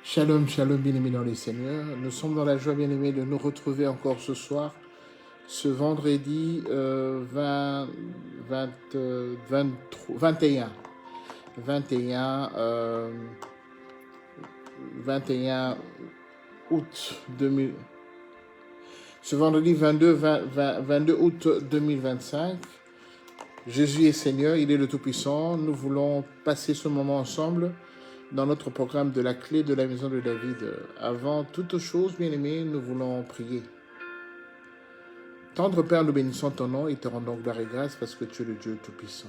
Shalom, shalom, bien-aimés dans le Seigneur. Nous sommes dans la joie, bien-aimés, de nous retrouver encore ce soir, ce vendredi 21 août 2000, ce vendredi 22 août 2025. Jésus est Seigneur, il est le Tout-Puissant. Nous voulons passer ce moment ensemble dans notre programme de la clé de la maison de David. Avant toute chose, bien-aimés, nous voulons prier. Tendre Père, nous bénissons ton nom et te rendons gloire et grâce parce que tu es le Dieu Tout-Puissant.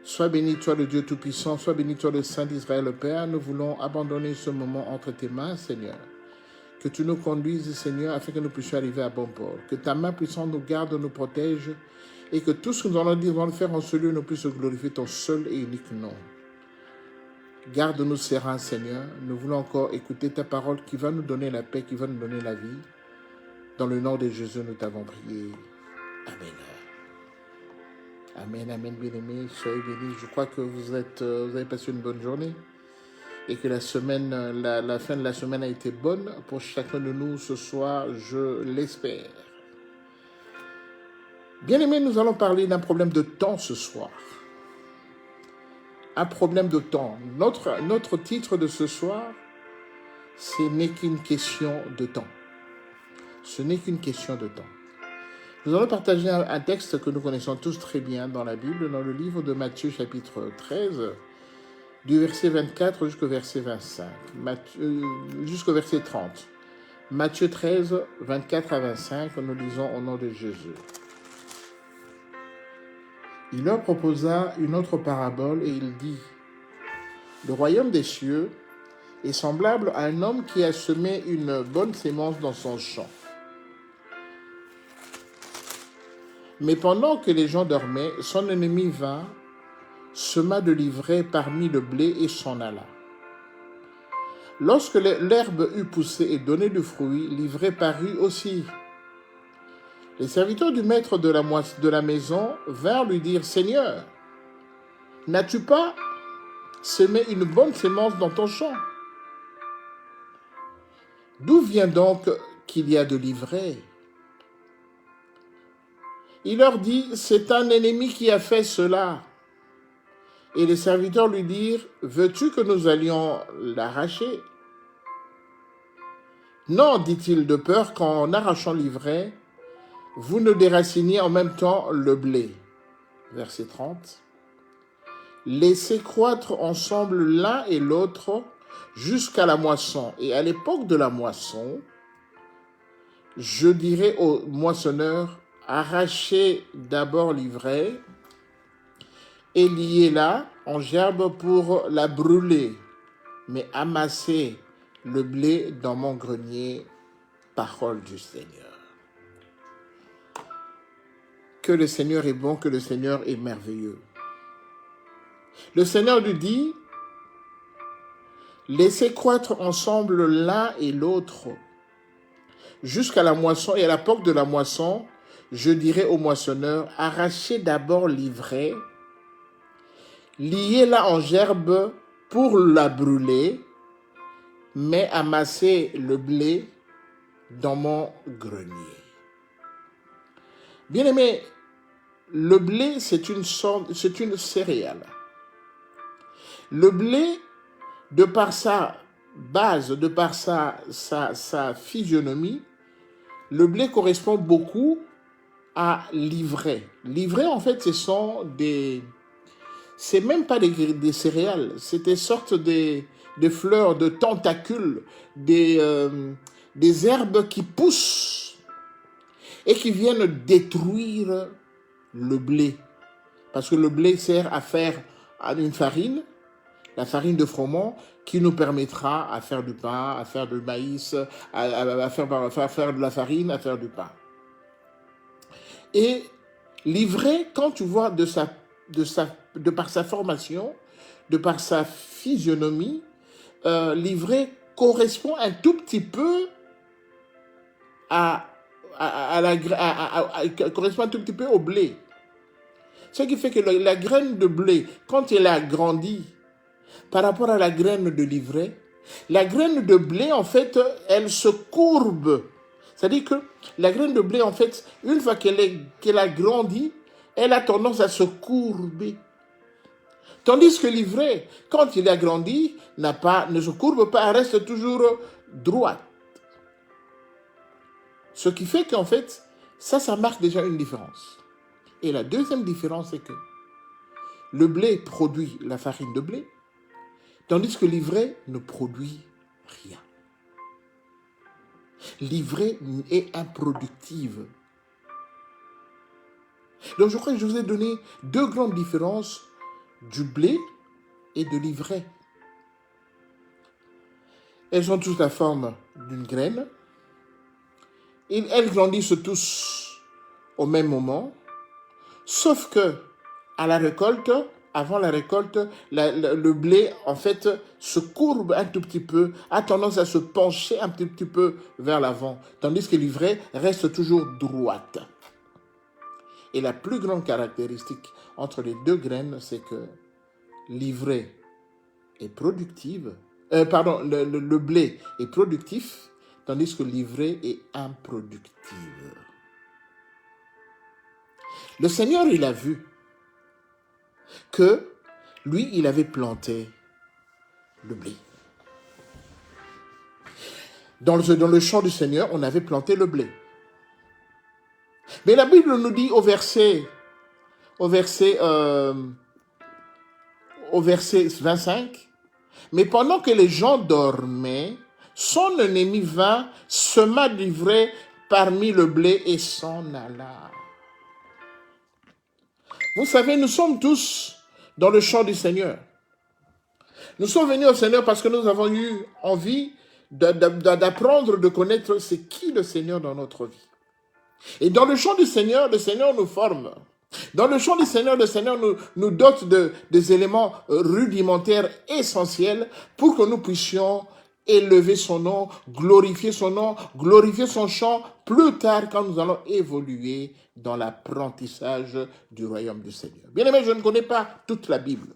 Sois béni, toi le Dieu Tout-Puissant, sois béni, toi le Saint d'Israël, le Père. Nous voulons abandonner ce moment entre tes mains, Seigneur. Que tu nous conduises, Seigneur, afin que nous puissions arriver à bon port. Que ta main puissante nous garde, nous protège, et que tout ce que nous allons dire, nous allons faire en ce lieu, nous puissions glorifier ton seul et unique nom. Garde-nous sereins, Seigneur. Nous voulons encore écouter ta parole qui va nous donner la paix, qui va nous donner la vie. Dans le nom de Jésus, nous t'avons prié. Amen. Amen, amen, bien-aimés. Soyez bénis. Je crois que vous avez passé une bonne journée et que la fin de la semaine a été bonne pour chacun de nous ce soir, je l'espère. Bien-aimés, nous allons parler d'un problème de temps ce soir. Un problème de temps. Notre titre de ce soir, ce n'est qu'une question de temps. Ce n'est qu'une question de temps. Nous allons partager un texte que nous connaissons tous très bien dans la Bible, dans le livre de Matthieu chapitre 13, du verset 24 jusqu'au verset 25, jusqu'au verset 30. Matthieu 13, 24 à 25, nous lisons au nom de Jésus. Il leur proposa une autre parabole et il dit : le royaume des cieux est semblable à un homme qui a semé une bonne sémence dans son champ. Mais pendant que les gens dormaient, son ennemi vint, sema de l'ivraie parmi le blé et s'en alla. Lorsque l'herbe eut poussé et donné du fruit, l'ivraie parut aussi. Les serviteurs du maître de la maison vinrent lui dire : Seigneur, n'as-tu pas semé une bonne sémence dans ton champ ? D'où vient donc qu'il y a de l'ivraie ? Il leur dit : c'est un ennemi qui a fait cela. Et les serviteurs lui dirent : veux-tu que nous allions l'arracher ? Non, dit-il, de peur qu'en arrachant l'ivraie, vous ne déraciniez en même temps le blé. Verset 30. Laissez croître ensemble l'un et l'autre jusqu'à la moisson. Et à l'époque de la moisson, je dirai aux moissonneurs : arrachez d'abord l'ivraie et liez-la en gerbe pour la brûler, mais amassez le blé dans mon grenier. Parole du Seigneur. Que le Seigneur est bon, que le Seigneur est merveilleux. Le Seigneur lui dit : laissez croître ensemble l'un et l'autre jusqu'à la moisson, et à l'époque de la moisson, je dirai aux moissonneurs : arrachez d'abord l'ivraie, liez-la en gerbe pour la brûler, mais amassez le blé dans mon grenier. Bien-aimés, le blé, c'est une céréale. Le blé, de par sa base, de par sa physionomie, le blé correspond beaucoup à l'ivraie. L'ivraie, en fait, c'est même pas des céréales, c'est des sortes de fleurs, de tentacules, des herbes qui poussent et qui viennent détruire le blé. Parce que le blé sert à faire une farine, la farine de froment, qui nous permettra à faire du pain, à faire du maïs, à faire de la farine, à faire du pain. Et l'ivraie, quand tu vois de par sa formation, de par sa physionomie, l'ivraie correspond un tout petit peu correspond un tout petit peu au blé. Ce qui fait que la graine de blé, quand elle a grandi par rapport à la graine de l'ivraie, La graine de blé, en fait, elle se courbe. C'est-à-dire que la graine de blé, en fait, une fois qu'elle a grandi, elle a tendance à se courber. Tandis que l'ivraie, quand il a grandi, ne se courbe pas, elle reste toujours droite. Ce qui fait qu'en fait, ça marque déjà une différence. Et la deuxième différence, c'est que le blé produit la farine de blé, tandis que l'ivraie ne produit rien. L'ivraie est improductive. Donc je crois que je vous ai donné deux grandes différences du blé et de l'ivraie. Elles ont toutes la forme d'une graine. Et elles grandissent tous au même moment, sauf que à la récolte, avant la récolte, le blé, en fait, se courbe un tout petit peu, a tendance à se pencher un petit peu vers l'avant, tandis que l'ivraie reste toujours droite. Et la plus grande caractéristique entre les deux graines, c'est que l'ivraie est productive, le blé est productif, tandis que l'ivraie est improductive. Le Seigneur, il a vu que lui, il avait planté le blé. Dans le champ du Seigneur, on avait planté le blé. Mais la Bible nous dit au verset 25, mais pendant que les gens dormaient, son ennemi vint, sema d'ivraie parmi le blé et s'en alla. Vous savez, nous sommes tous dans le champ du Seigneur. Nous sommes venus au Seigneur parce que nous avons eu envie d'apprendre, de connaître c'est qui le Seigneur dans notre vie. Et dans le champ du Seigneur, le Seigneur nous forme. Dans le champ du Seigneur, le Seigneur nous dote des éléments rudimentaires essentiels pour que nous puissions élever son nom, glorifier son champ plus tard quand nous allons évoluer dans l'apprentissage du royaume du Seigneur. Bien aimé, je ne connais pas toute la Bible.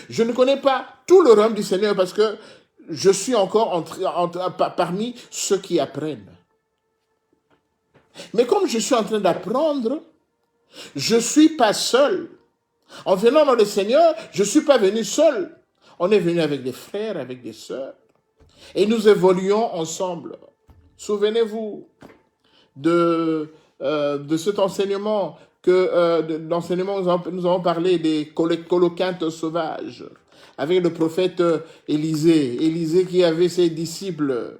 Je ne connais pas tout le royaume du Seigneur parce que je suis encore parmi ceux qui apprennent. Mais comme je suis en train d'apprendre, je ne suis pas seul. En venant dans le Seigneur, je ne suis pas venu seul. On est venu avec des frères, avec des sœurs. Et nous évoluons ensemble. Souvenez-vous de cet enseignement nous avons parlé des coloquintes sauvages avec le prophète Élisée. Élisée qui avait ses disciples,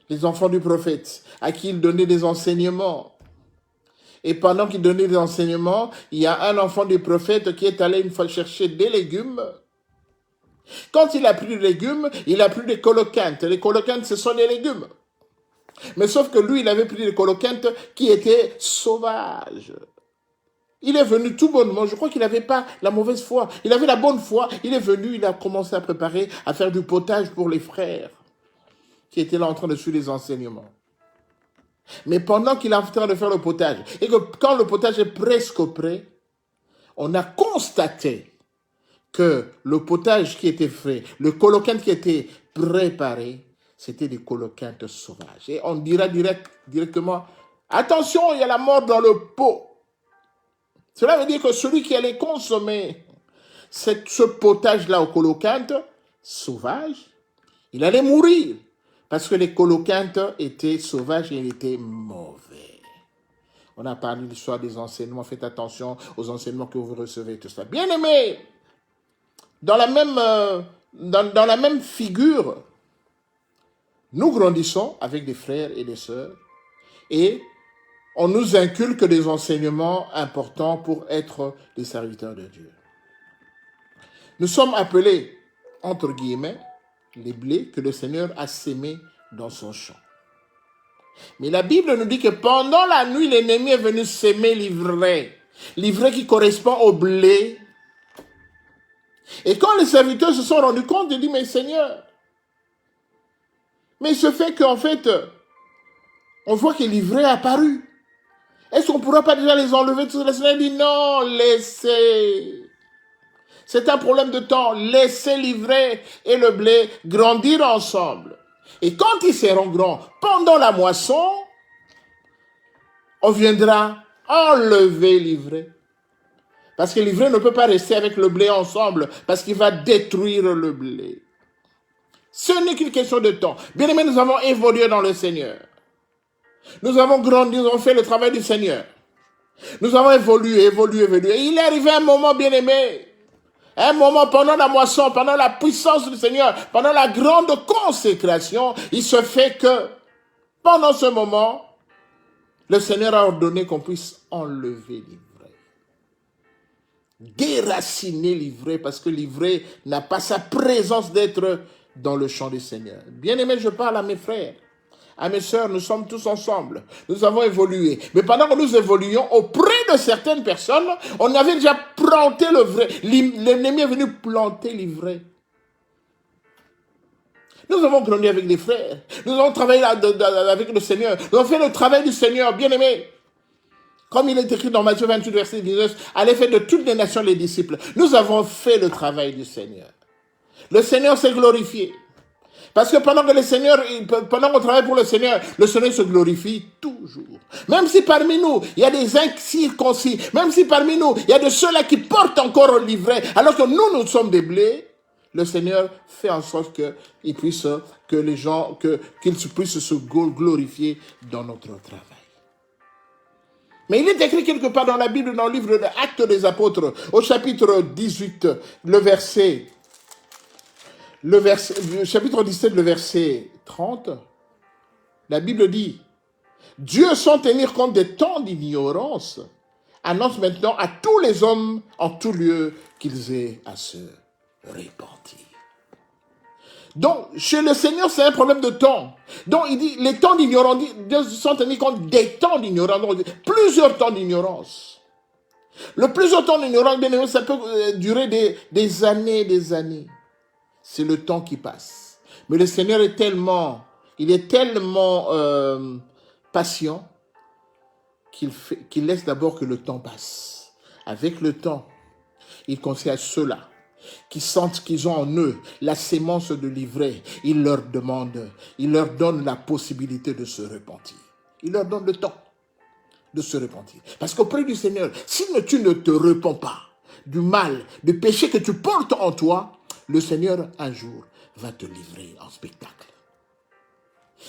les enfants du prophète, à qui il donnait des enseignements. Et pendant qu'il donnait des enseignements, il y a un enfant du prophète qui est allé une fois chercher des légumes. Quand il a pris des légumes, il a pris des coloquintes. Les coloquintes, ce sont des légumes. Mais sauf que lui, il avait pris des coloquintes qui étaient sauvages. Il est venu tout bonnement. Je crois qu'il n'avait pas la mauvaise foi. Il avait la bonne foi. Il est venu, il a commencé à préparer, à faire du potage pour les frères qui étaient là en train de suivre les enseignements. Mais pendant qu'il est en train de faire le potage, et que quand le potage est presque prêt, on a constaté que le potage qui était fait, le coloquinte qui était préparé, c'était des coloquintes sauvages. Et on dira directement, attention, il y a la mort dans le pot. Cela veut dire que celui qui allait consommer ce potage-là aux coloquintes sauvages, il allait mourir. Parce que les coloquintes étaient sauvages et ils étaient mauvais. On a parlé de l'histoire des enseignements. Faites attention aux enseignements que vous recevez, tout ça. Bien aimé, dans la même figure, nous grandissons avec des frères et des sœurs et on nous inculque des enseignements importants pour être des serviteurs de Dieu. Nous sommes appelés, entre guillemets, les blés que le Seigneur a sémés dans son champ. Mais la Bible nous dit que pendant la nuit, l'ennemi est venu s'aimer l'ivraie. L'ivraie qui correspond au blé. Et quand les serviteurs se sont rendus compte, ils disent, mais Seigneur, mais il se fait qu'en fait, on voit que l'ivraie est apparu. Est-ce qu'on ne pourra pas déjà les enlever? Tout le Seigneur dit, non, laissez. C'est un problème de temps. Laissez l'ivraie et le blé grandir ensemble. Et quand ils seront grands, pendant la moisson, on viendra enlever l'ivraie. Parce que l'ivraie ne peut pas rester avec le blé ensemble, parce qu'il va détruire le blé. Ce n'est qu'une question de temps. Bien aimé, nous avons évolué dans le Seigneur. Nous avons grandi, nous avons fait le travail du Seigneur. Nous avons évolué. Et il est arrivé un moment, bien aimé, un moment pendant la moisson, pendant la puissance du Seigneur, pendant la grande consécration, il se fait que, pendant ce moment, le Seigneur a ordonné qu'on puisse enlever l'ivraie. Déraciner l'ivraie, parce que l'ivraie n'a pas sa présence d'être dans le champ du Seigneur. Bien aimé, je parle à mes frères, à mes sœurs, nous sommes tous ensemble. Nous avons évolué. Mais pendant que nous évoluions, auprès de certaines personnes, on avait déjà planté le vrai. L'ennemi est venu planter l'ivraie. Nous avons grandi avec les frères. Nous avons travaillé avec le Seigneur. Nous avons fait le travail du Seigneur, bien aimé. Comme il est écrit dans Matthieu 28, verset 19, allez faire de toutes les nations les disciples. Nous avons fait le travail du Seigneur. Le Seigneur s'est glorifié. Parce que pendant qu'on travaille pour le Seigneur se glorifie toujours. Même si parmi nous, il y a des incirconcis, même si parmi nous, il y a de ceux-là qui portent encore l'ivraie, alors que nous sommes des blés, le Seigneur fait en sorte qu'ils puissent se glorifier dans notre travail. Mais il est écrit quelque part dans la Bible, dans le livre des Actes des Apôtres, au chapitre 18, chapitre 17, le verset 30, la Bible dit, Dieu, sans tenir compte des temps d'ignorance, annonce maintenant à tous les hommes en tout lieu qu'ils aient à se repentir. Donc, chez le Seigneur, c'est un problème de temps. Donc, il dit, les temps d'ignorance, Dieu sans tenir compte des temps d'ignorance, donc plusieurs temps d'ignorance. Le plusieurs temps d'ignorance, bien évidemment, ça peut durer des années. C'est le temps qui passe. Mais le Seigneur est tellement patient qu'il laisse d'abord que le temps passe. Avec le temps, il conseille à ceux-là qui sentent qu'ils ont en eux la sémence de l'ivraie, il leur donne la possibilité de se repentir. Il leur donne le temps de se repentir. Parce qu'auprès du Seigneur, si tu ne te repens pas du mal, du péché que tu portes en toi, le Seigneur, un jour, va te livrer en spectacle.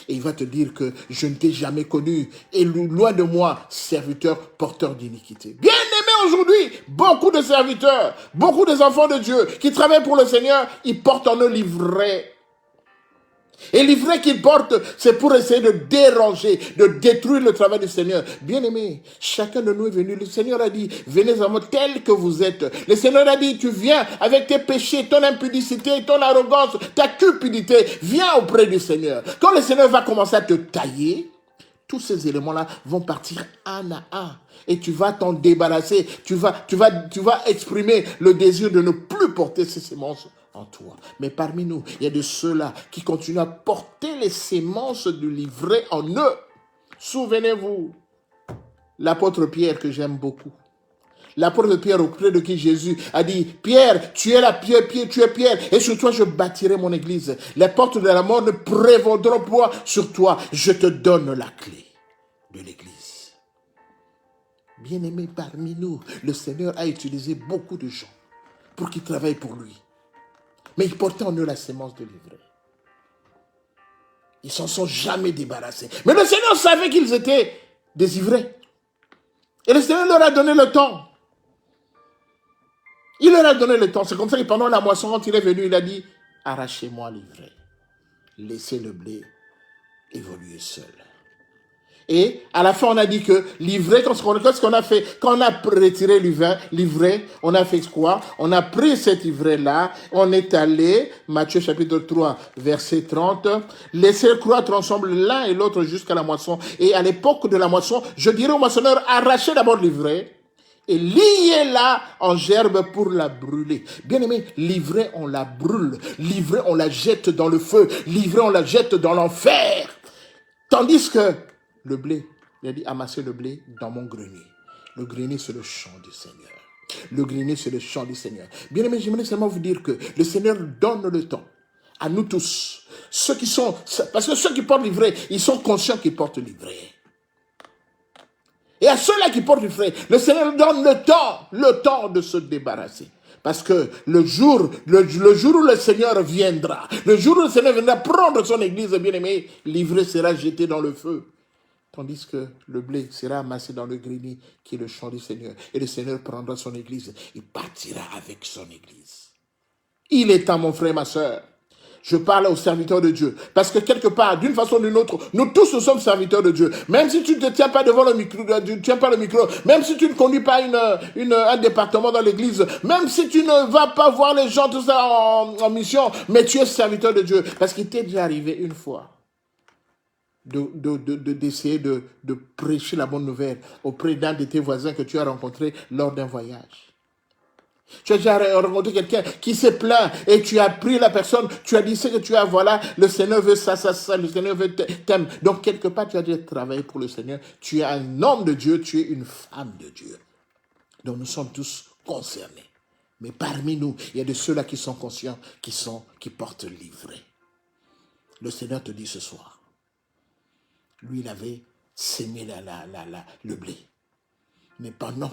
Et il va te dire que je ne t'ai jamais connu. Et loin de moi, serviteur porteur d'iniquité. Bien aimé aujourd'hui, beaucoup de serviteurs, beaucoup des enfants de Dieu qui travaillent pour le Seigneur, ils portent en eux l'ivraie. Et l'ivraie qu'ils portent, c'est pour essayer de déranger, de détruire le travail du Seigneur. Bien aimé, chacun de nous est venu. Le Seigneur a dit, venez à moi tel que vous êtes. Le Seigneur a dit, tu viens avec tes péchés, ton impudicité, ton arrogance, ta cupidité. Viens auprès du Seigneur. Quand le Seigneur va commencer à te tailler, tous ces éléments-là vont partir un à un. Et tu vas t'en débarrasser. Tu vas exprimer le désir de ne plus porter ces sémences en toi. Mais parmi nous, il y a de ceux-là qui continuent à porter les sémences de l'ivraie en eux. Souvenez-vous, l'apôtre Pierre que j'aime beaucoup. L'apôtre Pierre auprès de qui Jésus a dit, Pierre, tu es Pierre, et sur toi je bâtirai mon église. Les portes de la mort ne prévaudront point sur toi. Je te donne la clé de l'église. Bien-aimés parmi nous, le Seigneur a utilisé beaucoup de gens pour qu'ils travaillent pour lui. Mais ils portaient en eux la sémence de l'ivraie. Ils s'en sont jamais débarrassés. Mais le Seigneur savait qu'ils étaient désivrés. Et le Seigneur leur a donné le temps. Il leur a donné le temps. C'est comme ça que pendant la moisson, quand il est venu, il a dit, arrachez-moi l'ivraie. Laissez le blé évoluer seul. Et à la fin, on a dit que l'ivraie, qu'est-ce qu'on a fait? Quand on a retiré l'ivraie, on a fait quoi? On a pris cette ivraie-là, on est allé, Matthieu chapitre 3, verset 30, laissez croître ensemble l'un et l'autre jusqu'à la moisson. Et à l'époque de la moisson, je dirais au moissonneur, arrachez d'abord l'ivraie et liez-la en gerbe pour la brûler. Bien aimé, l'ivraie, on la brûle. L'ivraie, on la jette dans le feu. L'ivraie, on la jette dans l'enfer. Tandis que le blé, il a dit, amassez le blé dans mon grenier. Le grenier, c'est le champ du Seigneur. Le grenier, c'est le champ du Seigneur. Bien aimé, j'aimerais seulement vous dire que le Seigneur donne le temps à nous tous. Ceux qui sont, parce que ceux qui portent l'ivraie, ils sont conscients qu'ils portent l'ivraie. Et à ceux-là qui portent l'ivraie, le Seigneur donne le temps de se débarrasser. Parce que le jour où le Seigneur viendra, le jour où le Seigneur viendra prendre son église, bien aimé, l'ivraie sera jetée dans le feu. Tandis que le blé sera amassé dans le grenier qui est le champ du Seigneur. Et le Seigneur prendra son église. Il partira avec son église. Il est temps, mon frère, ma soeur. Je parle aux serviteurs de Dieu. Parce que quelque part, d'une façon ou d'une autre, nous tous nous sommes serviteurs de Dieu. Même si tu ne te tiens pas devant le micro, même si tu ne conduis pas un département dans l'église, même si tu ne vas pas voir les gens, tout ça en mission, mais tu es serviteur de Dieu. Parce qu'il t'est déjà arrivé une fois d'essayer de prêcher la bonne nouvelle auprès d'un de tes voisins que tu as rencontré lors d'un voyage. Tu as déjà rencontré quelqu'un qui s'est plaint et tu as pris la personne, tu as dit ce que tu as, voilà, le Seigneur veut ça, le Seigneur veut t'aimer. Donc quelque part tu as déjà travaillé pour le Seigneur, tu es un homme de Dieu, tu es une femme de Dieu. Donc nous sommes tous concernés. Mais parmi nous, il y a de ceux-là qui sont conscients, qui portent l'ivraie. Le Seigneur te dit ce soir, lui, il avait sémé le blé. Mais pendant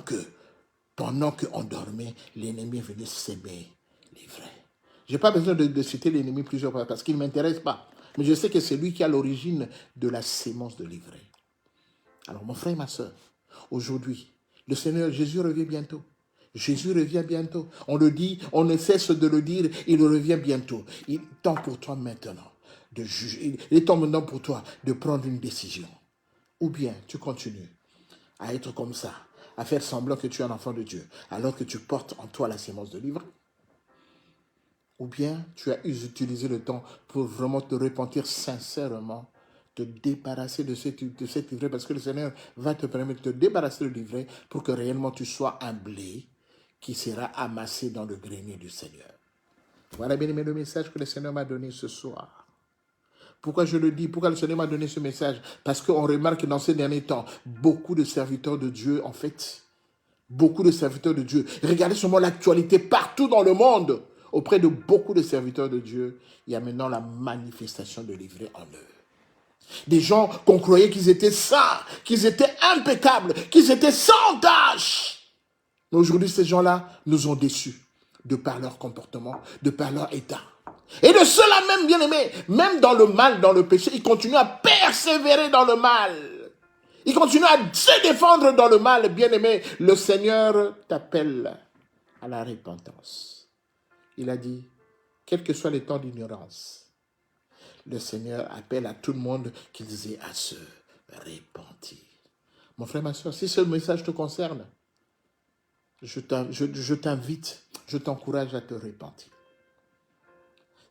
qu'on dormait, l'ennemi venait s'aimer l'ivraie. Je n'ai pas besoin de citer l'ennemi plusieurs fois parce qu'il ne m'intéresse pas. Mais je sais que c'est lui qui a l'origine de la sémence de l'ivraie. Alors mon frère et ma soeur, aujourd'hui, le Seigneur Jésus revient bientôt. Jésus revient bientôt. On le dit, on ne cesse de le dire, il revient bientôt. Il est temps pour toi maintenant de juger. Il est temps maintenant pour toi de prendre une décision. Ou bien tu continues à être comme ça, à faire semblant que tu es un enfant de Dieu, alors que tu portes en toi la sémence de l'ivraie. Ou bien tu as utilisé le temps pour vraiment te repentir sincèrement, te débarrasser de cette ivraie, parce que le Seigneur va te permettre de te débarrasser de l'ivraie pour que réellement tu sois un blé qui sera amassé dans le grenier du Seigneur. Voilà bien aimé le message que le Seigneur m'a donné ce soir. Pourquoi je le dis? Pourquoi le Seigneur m'a donné ce message? Parce qu'on remarque que dans ces derniers temps, beaucoup de serviteurs de Dieu, en fait, beaucoup de serviteurs de Dieu. Regardez seulement l'actualité partout dans le monde. Auprès de beaucoup de serviteurs de Dieu, il y a maintenant la manifestation de l'ivraie en eux. Des gens qu'on croyait qu'ils étaient saints, qu'ils étaient impeccables, qu'ils étaient sans tâche. Mais aujourd'hui, ces gens-là nous ont déçus de par leur comportement, de par leur état. Et de cela même, bien aimés, même dans le mal, dans le péché, ils continuent à persévérer dans le mal. Ils continuent à se défendre dans le mal, bien aimé. Le Seigneur t'appelle à la repentance. Il a dit, quels que soient les temps d'ignorance, le Seigneur appelle à tout le monde qu'ils aient à se repentir. Mon frère, ma soeur, si ce message te concerne, je t'invite, je t'encourage à te repentir.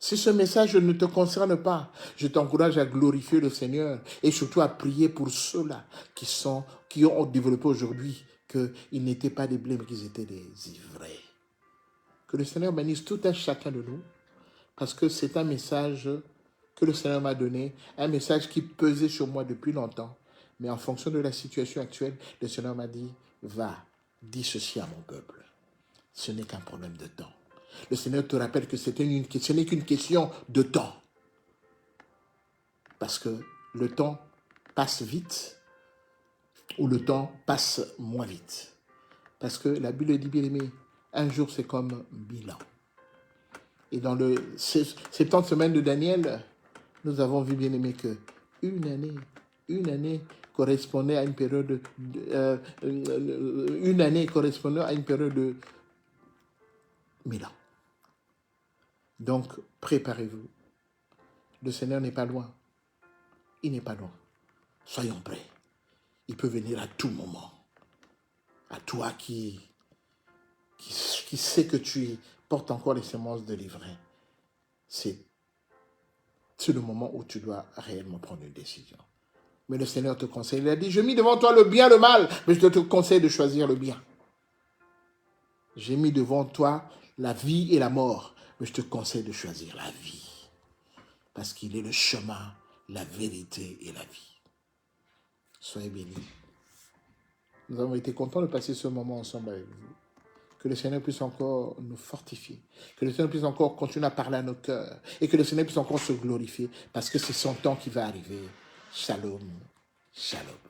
Si ce message ne te concerne pas, je t'encourage à glorifier le Seigneur et surtout à prier pour ceux-là qui ont développé aujourd'hui qu'ils n'étaient pas des blés, mais qu'ils étaient des ivraies. Que le Seigneur bénisse tout un chacun de nous, parce que c'est un message que le Seigneur m'a donné, un message qui pesait sur moi depuis longtemps. Mais en fonction de la situation actuelle, le Seigneur m'a dit, va, dis ceci à mon peuple. Ce n'est qu'un problème de temps. Le Seigneur te rappelle que ce n'est qu'une question de temps. Parce que le temps passe vite ou le temps passe moins vite. Parce que la Bible dit, bien aimé, un jour c'est comme 1000 ans. Et dans le 70 semaines de Daniel, nous avons vu, bien aimé, que une année correspondait à une période une année correspondait à une période de 1000 ans. Donc, préparez-vous. Le Seigneur n'est pas loin. Il n'est pas loin. Soyons prêts. Il peut venir à tout moment. À toi qui sais que tu portes encore les semences de l'ivraie. C'est le moment où tu dois réellement prendre une décision. Mais le Seigneur te conseille. Il a dit, je mis devant toi le bien, le mal, mais je te conseille de choisir le bien. J'ai mis devant toi la vie et la mort, mais je te conseille de choisir la vie. Parce qu'il est le chemin, la vérité et la vie. Soyez bénis. Nous avons été contents de passer ce moment ensemble avec vous. Que le Seigneur puisse encore nous fortifier. Que le Seigneur puisse encore continuer à parler à nos cœurs. Et que le Seigneur puisse encore se glorifier. Parce que c'est son temps qui va arriver. Shalom. Shalom.